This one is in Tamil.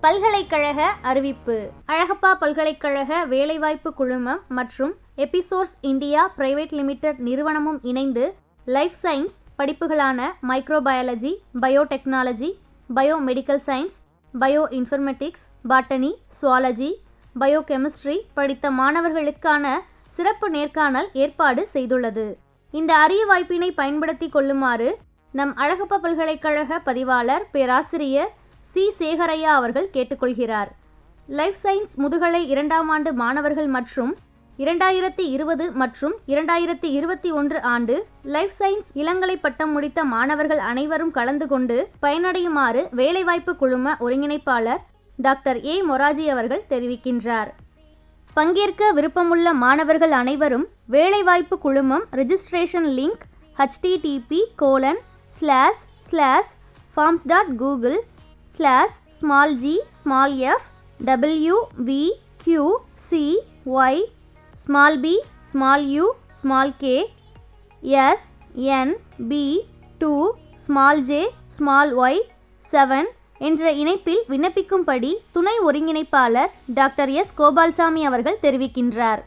பல்கலைக்கழக அறிவிப்பு. அழகப்பா பல்கலைக்கழக வேலைவாய்ப்பு குழுமம் மற்றும் எபிசோர்ஸ் இந்தியா பிரைவேட் லிமிடெட் நிறுவனமும் இணைந்து லைஃப் சயின்ஸ் படிப்புகளான microbiology, biotechnology, biomedical science, bio informatics, botany, zoology, biochemistry படித்த மாணவர்களுக்கான சிறப்பு நேர்காணல் ஏற்பாடு செய்துள்ளது. இந்த அரிய வாய்ப்பினை பயன்படுத்தி கொள்ளுமாறு நம் அழகப்பா பல்கலைக்கழக பதிவாளர் பேராசிரியர் சி. சேகரையா அவர்கள் கேட்டுக்கொள்கிறார். லைஃப் சயின்ஸ் முதுகலை 2ஆம் ஆண்டு மாணவர்கள் மற்றும் 2020 மற்றும் 2021 ஆண்டு லைஃப் சயின்ஸ் இளங்கலை பட்டம் முடித்த மாணவர்கள் அனைவரும் கலந்து கொண்டு பயனடையுமாறு வேலைவாய்ப்பு குழும ஒருங்கிணைப்பாளர் டாக்டர் ஏ. மொராஜி அவர்கள் தெரிவிக்கின்றார். பங்கேற்க விருப்பமுள்ள மாணவர்கள் அனைவரும் வேலைவாய்ப்பு குழுமம் ரிஜிஸ்ட்ரேஷன் லிங்க் http://formsdgvqcy/b2j_y7 என்ற இணைப்பில் விண்ணப்பிக்கும்படி துணை ஒருங்கிணைப்பாளர் டாக்டர் எஸ். கோபால்சாமி அவர்கள் தெரிவிக்கின்றார்.